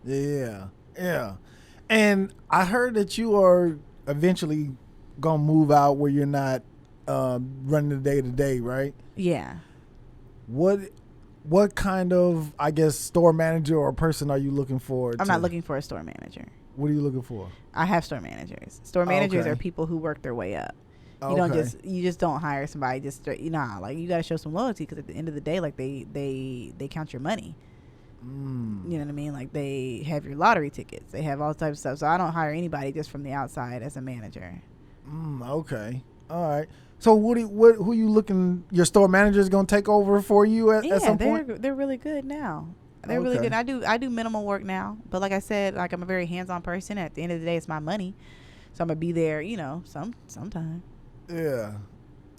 Yeah. And I heard that you are eventually gonna move out where you're not running the day to day, right?
Yeah.
What kind of, I guess, store manager or person are you looking for?
I'm not looking for a store manager.
What are you looking for?
I have store managers. Store managers are people who work their way up. You just don't hire somebody just straight. Like you got to show some loyalty, because at the end of the day, like they count your money. You know what I mean? Like they have your lottery tickets. They have all types of stuff. So I don't hire anybody just from the outside as a manager.
Okay. All right. So who you looking? Your store manager is gonna take over for you at some point?
They're really good now. They're really good. I do minimal work now, but like I said, like I'm a very hands-on person. At the end of the day, it's my money, so I'm gonna be there. Sometime.
Yeah.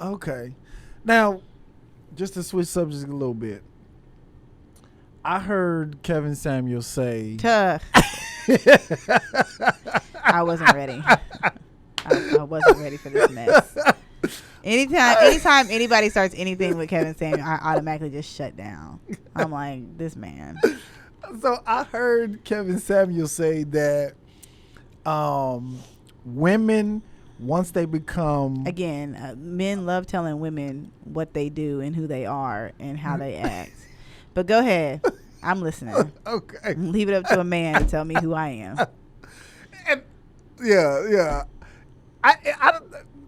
Okay. Now, just to switch subjects a little bit, I heard Kevin Samuels say,
I wasn't ready. I wasn't ready for this mess. Anytime anybody starts anything with Kevin Samuels, I automatically just shut down. I'm like, this man.
So I heard Kevin Samuels say that women, once they become...
Again, men love telling women what they do and who they are and how they act. But go ahead. I'm listening.
Okay.
Leave it up to a man to tell me who I am.
And, yeah. I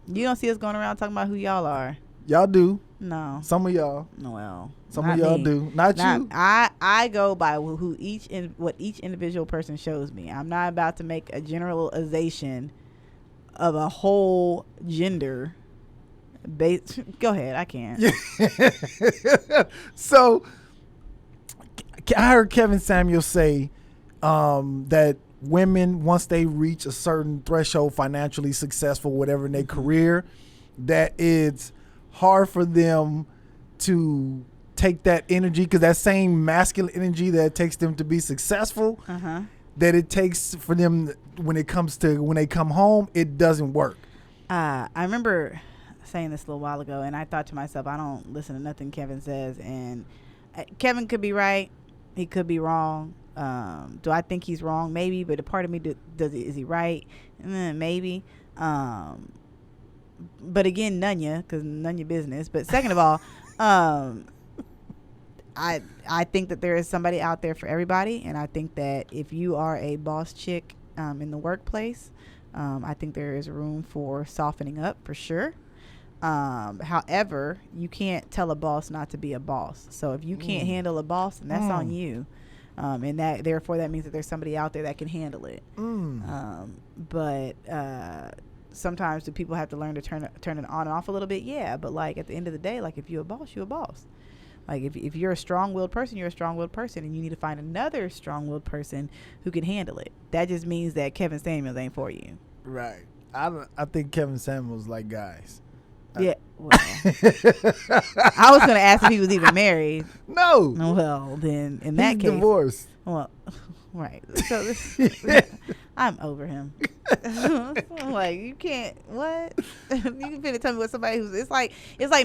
You don't see us going around talking about who y'all are.
Y'all do.
No.
Some of y'all.
Well,
some of y'all do. Not you.
I go by what each individual person shows me. I'm not about to make a generalization of a whole gender. Go ahead. I can't.
So I heard Kevin Samuels say that women, once they reach a certain threshold, financially successful, whatever in their career, that it's hard for them to take that energy, because that same masculine energy that takes them to be successful, that it takes for them when they come home, it doesn't work.
I remember saying this a little while ago, and I thought to myself, I don't listen to nothing Kevin says, and Kevin could be right, he could be wrong. Do I think he's wrong? Maybe, but a part of me is he right? Maybe. But again, none your business. But second of all, I think that there is somebody out there for everybody, and I think that if you are a boss chick in the workplace, I think there is room for softening up for sure. However, you can't tell a boss not to be a boss. So if you can't handle a boss, then that's on you. And that therefore that means that there's somebody out there that can handle it. But sometimes do people have to learn to turn it on and off a little bit? Yeah, but like at the end of the day, like if you're a boss, you're a boss. Like if you're a strong-willed person, you're a strong-willed person, and you need to find another strong-willed person who can handle it. That just means that Kevin Samuels ain't for you.
Right. I think Kevin Samuels like guys.
Yeah. Well, I was going to ask if he was even married.
No.
Well, then in that case,
divorced.
Well, right. So I'm over him. I'm like, you can't. What? You finna tell me what somebody who's? It's like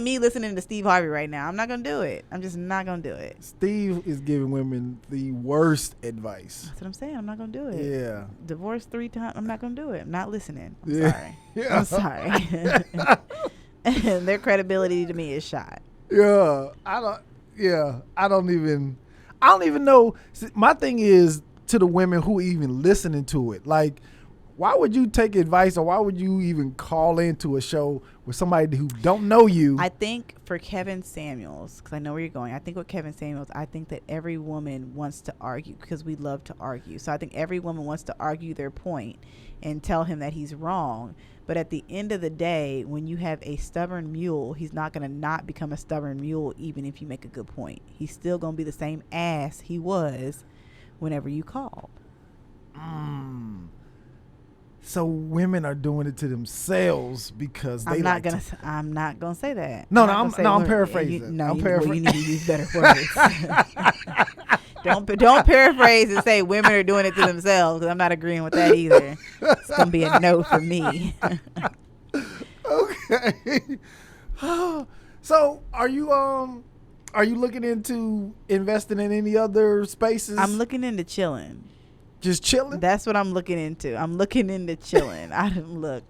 me listening to Steve Harvey right now. I'm not gonna do it. I'm just not gonna do it.
Steve is giving women the worst advice.
That's what I'm saying. I'm not gonna do it.
Yeah.
Divorced 3 times. I'm not gonna do it. I'm not listening. I'm sorry.
Yeah.
I'm sorry. And their credibility to me is shot.
Yeah. I don't even know. See, my thing is to the women who even listening to it. Like, why would you take advice, or why would you even call into a show with somebody who don't know you?
I think for Kevin Samuels, because I know where you're going, I think with Kevin Samuels, I think that every woman wants to argue because we love to argue. So I think every woman wants to argue their point and tell him that he's wrong. But at the end of the day, when you have a stubborn mule, he's not going to not become a stubborn mule even if you make a good point. He's still going to be the same ass he was whenever you called.
So women are doing it to themselves because they
I'm not gonna say that.
I'm paraphrasing.
I'm paraphrasing. You need to use better words. Don't paraphrase and say women are doing it to themselves, because I'm not agreeing with that either. It's gonna be a no for me.
Okay. So are you looking into investing in any other spaces?
I'm looking into chilling.
Just chilling?
That's what I'm looking into. I'm looking into chilling. I don't look.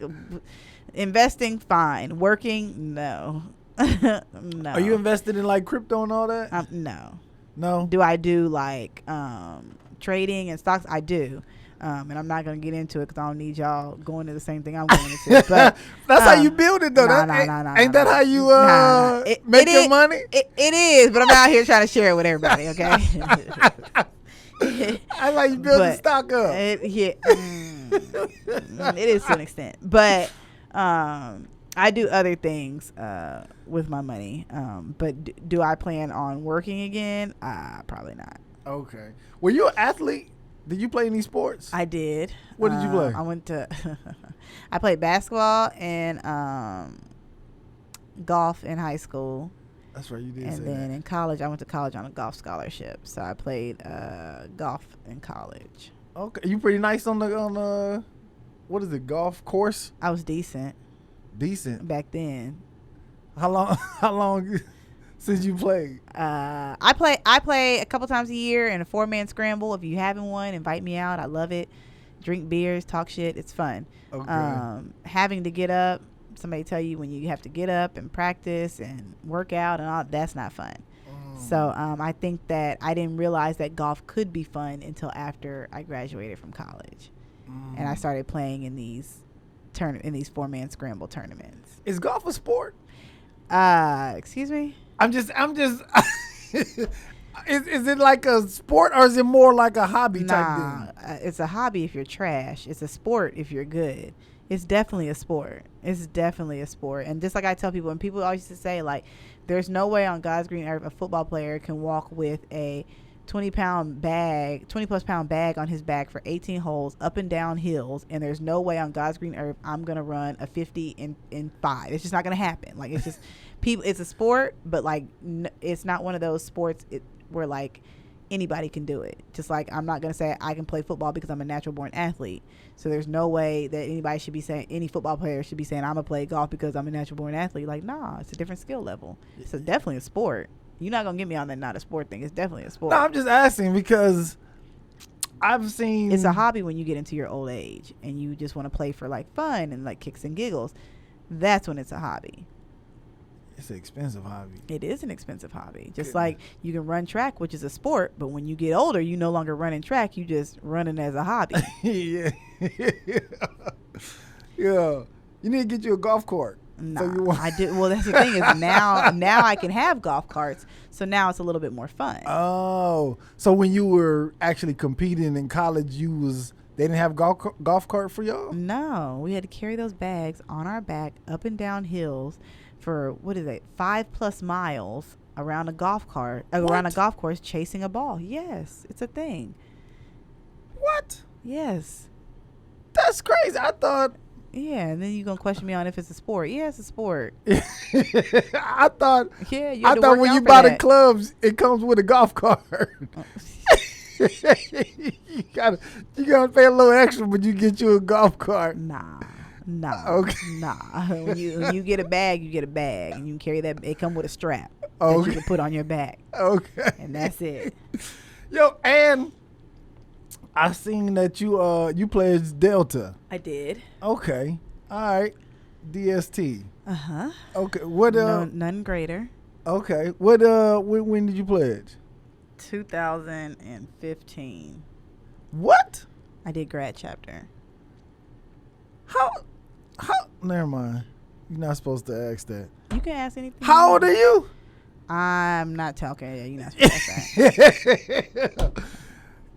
Investing, fine. Working, no. No.
Are you invested in like crypto and all that?
No.
No.
Do I do like trading and stocks? I do. And I'm not going to get into it because I don't need y'all going to the same thing I'm going into. But
that's how you build it, though. Ain't that how you make your money?
It is, but I'm out here trying to share it with everybody, okay?
I like you build the stock up.
It is to an extent. But I do other things with my money. But do I plan on working again? Probably not.
Okay. Were you an athlete? Did you play any sports?
I did.
What did you play?
I played basketball and golf in high school.
That's right, you did.
And then in college, I went to college on a golf scholarship, so I played golf in college.
Okay, you pretty nice on the what is it, golf course?
I was decent.
Decent
back then.
How long since you played?
I play a couple times a year in a 4-man scramble. If you haven't one, invite me out. I love it. Drink beers, talk shit. It's fun.
Okay.
Having to get up. Somebody tell you when you have to get up and practice and work out and all, that's not fun. So I think that I didn't realize that golf could be fun until after I graduated from college. And I started playing in these 4-man scramble tournaments.
Is golf a sport?
Excuse me?
I'm just is it like a sport, or is it more like a hobby type thing?
It's a hobby if you're trash. It's a sport if you're good. It's definitely a sport. And just like I tell people, and people always used to say, like, there's no way on God's green earth a football player can walk with a 20 plus pound bag on his back for 18 holes up and down hills, and there's no way on God's green earth I'm gonna run a 50 in 5. It's just not gonna happen. Like, it's just people. It's a sport, but like it's not one of those sports where like anybody can do it. Just like I'm not gonna say I can play football because I'm a natural born athlete. So there's no way that any football player should be saying I'm gonna play golf because I'm a natural born athlete. Like, nah, it's a different skill level. It's definitely a sport. You're not gonna get me on that not a sport thing. It's definitely a sport.
No, I'm just asking because I've seen
it's a hobby when you get into your old age and you just want to play for like fun and like kicks and giggles. That's when it's a hobby.
It's an expensive hobby.
It is an expensive hobby. Just like you can run track, which is a sport, but when you get older, you no longer running track. You just running as a hobby.
Yeah. Yeah. You need to get you a golf cart.
No, I did. Well, that's the thing is now I can have golf carts, so now it's a little bit more fun.
Oh, so when you were actually competing in college, they didn't have golf cart for y'all?
No, we had to carry those bags on our back up and down hills for 5+ miles around a golf course chasing a ball. Yes, it's a thing.
What?
Yes.
That's crazy. I thought.
Yeah, and then you're going to question me on if it's a sport. Yeah, it's a sport.
I thought.
Yeah,
I thought when you buy the clubs, it comes with a golf cart. you gotta pay a little extra, but you get you a golf cart.
Nah.
Okay.
Nah. When you get a bag, you get a bag, and you can carry that. It come with a strap
that
you can put on your back.
Okay.
And that's it.
Yo, and I seen that you pledged Delta.
I did.
Okay. All right. DST.
Uh-huh.
Okay. What
none greater.
Okay. What when did you pledge?
2015.
What?
I did grad chapter.
How? Never mind. You're not supposed to ask that.
You can ask anything.
How old are you?
I'm not talking. Yeah, you're not supposed to ask that.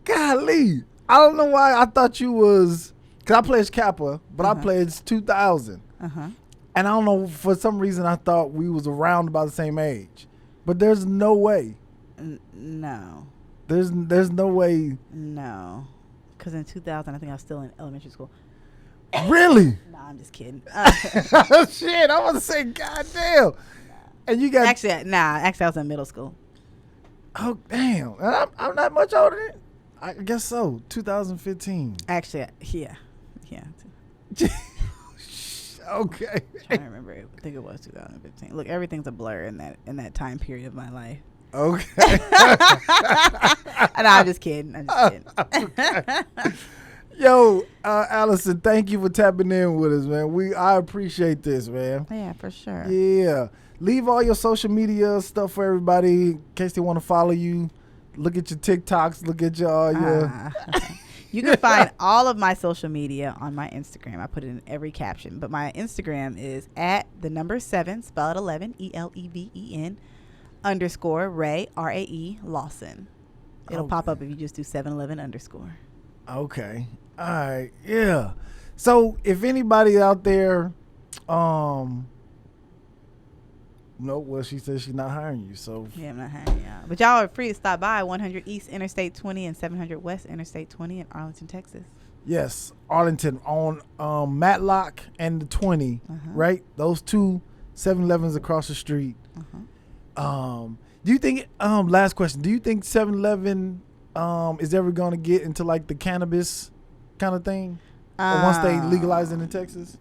Golly. I don't know why I thought you was, because I pledged Kappa, but I pledged 2000.
Uh-huh.
And I don't know, for some reason I thought we was around about the same age. But there's no way.
No.
There's no way.
No. Because in 2000, I think I was still in elementary school.
Really?
No, I'm just kidding.
Shit, I want to say goddamn. And you got...
Actually, I was in middle school.
Oh, damn. And I'm not much older than... I guess so. 2015.
Actually, yeah.
Okay.
I'm trying to remember. I think it was 2015. Look, everything's a blur in that time period of my life.
Okay.
No, I'm just kidding.
Okay. Yo, Alyson, thank you for tapping in with us, man. I appreciate this, man.
Yeah, for sure.
Yeah. Leave all your social media stuff for everybody in case they want to follow you. Look at your TikToks. Look at your...
You can find all of my social media on my Instagram. I put it in every caption. But my Instagram is @7, spell it 11, ELEVEN _Rae, RAE Lawson. It'll pop up if you just do 711 _.
Okay. All right. Yeah. So if anybody out there, no, well, she says she's not hiring you. So
yeah, I'm not hiring y'all. But y'all are free to stop by 100 East Interstate 20 and 700 West Interstate 20 in Arlington, Texas.
Yes, Arlington on Matlock and the 20, right? Those two 7-Elevens across the street. Do you think? Last question. Do you think 7-Eleven is ever going to get into like the cannabis kind of thing, or once they legalize it in Texas?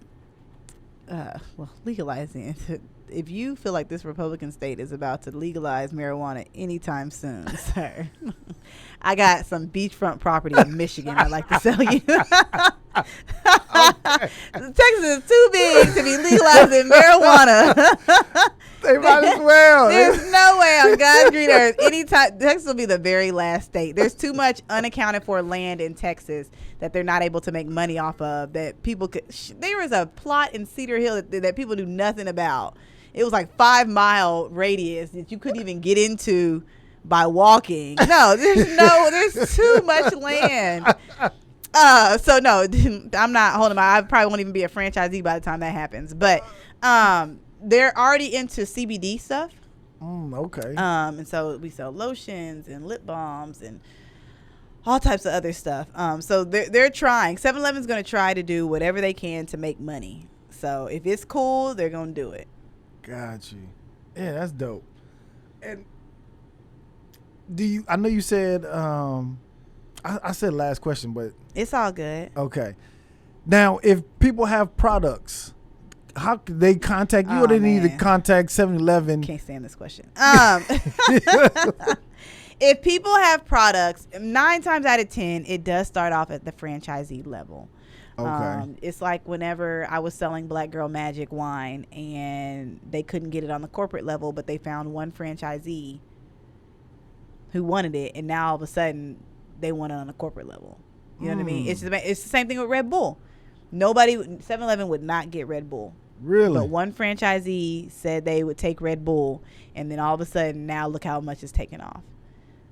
Well, legalizing it. If you feel like this Republican state is about to legalize marijuana anytime soon, sir, I got some beachfront property in Michigan I'd like to sell you. Texas is too big to be legalizing marijuana.
They might as well.
There's no way on God's green earth anytime. Texas will be the very last state. There's too much unaccounted for land in Texas that they're not able to make money off of. That people could. There was a plot in Cedar Hill that people knew nothing about. It was like 5-mile radius that you couldn't even get into by walking. No, there's too much land. So no, I'm not holding my. I probably won't even be a franchisee by the time that happens. But they're already into CBD stuff.
Okay.
And so we sell lotions and lip balms and all types of other stuff. So they're trying. 7-Eleven's going to try to do whatever they can to make money. So if it's cool, they're going to do it.
Got you. Yeah, that's dope. And I know you said, I said last question, but.
It's all good.
Okay. Now, if people have products, how can they contact you, or they need to contact 7-Eleven?
Can't stand this question. If people have products, 9 times out of 10, it does start off at the franchisee level.
Okay.
It's like whenever I was selling Black Girl Magic wine and they couldn't get it on the corporate level, but they found one franchisee who wanted it, and now all of a sudden they want it on the corporate level. You know what I mean? It's the same thing with Red Bull. 7-Eleven would not get Red Bull.
Really?
But one franchisee said they would take Red Bull, and then all of a sudden now look how much is taken off.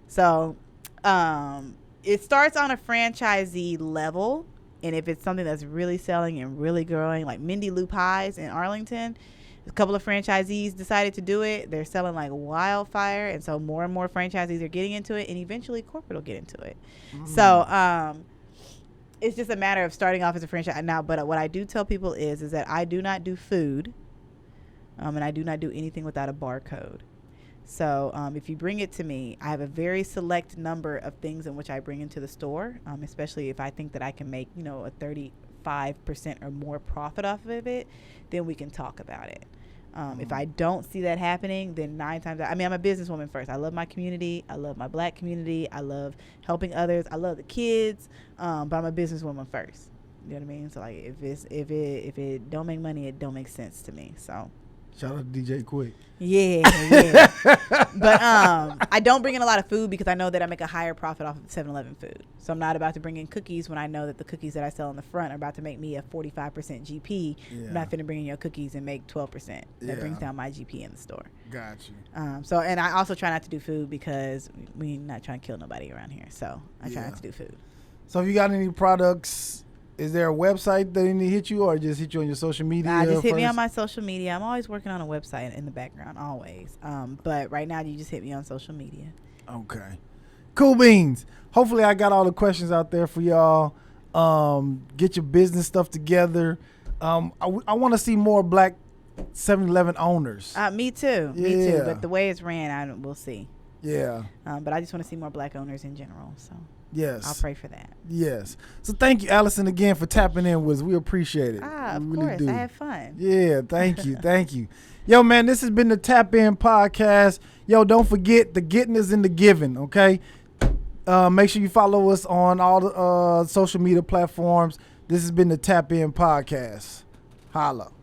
So it starts on a franchisee level, and if it's something that's really selling and really growing, like Mindy Lou Pies in Arlington, a couple of franchisees decided to do it. They're selling like wildfire, and so more and more franchisees are getting into it, and eventually corporate will get into it. So it's just a matter of starting off as a franchise now. But what I do tell people is that I do not do food, and I do not do anything without a barcode. So if you bring it to me, I have a very select number of things in which I bring into the store, especially if I think that I can make, a 35% or more profit off of it, then we can talk about it. If I don't see that happening, then 9 times I'm a businesswoman first. I love my community. I love my Black community. I love helping others. I love the kids. But I'm a businesswoman first. You know what I mean? So like if it don't make money, it don't make sense to me. So
Shout out to DJ Quick.
Yeah. But I don't bring in a lot of food because I know that I make a higher profit off of 7-Eleven food. So I'm not about to bring in cookies when I know that the cookies that I sell in the front are about to make me a 45% GP. Yeah. I'm not finna bring in your cookies and make 12%. That brings down my GP in the store.
Got you.
So, and I also try not to do food because we're not trying to kill nobody around here. So I try not to do food.
So if you got any products, is there a website that they need to hit you or just hit you on your social media?
Just hit me on my social media. I'm always working on a website in the background, always. But right now you just hit me on social media.
Okay. Cool beans. Hopefully I got all the questions out there for y'all. Get your business stuff together. I want to see more black 7-Eleven owners.
Me too. Yeah. Me too. But the way it's ran, we'll see.
Yeah.
But I just want to see more black owners in general. So
yes,
I'll pray for that.
Yes. So thank you, Alyson, again for tapping in with us. We appreciate it.
Of course. I had fun.
Yeah. Thank you. Thank you. Yo, man, this has been the Tap In Podcast. Yo, don't forget the getting is in the giving. Okay. Make sure you follow us on all the social media platforms. This has been the Tap In Podcast. Holla.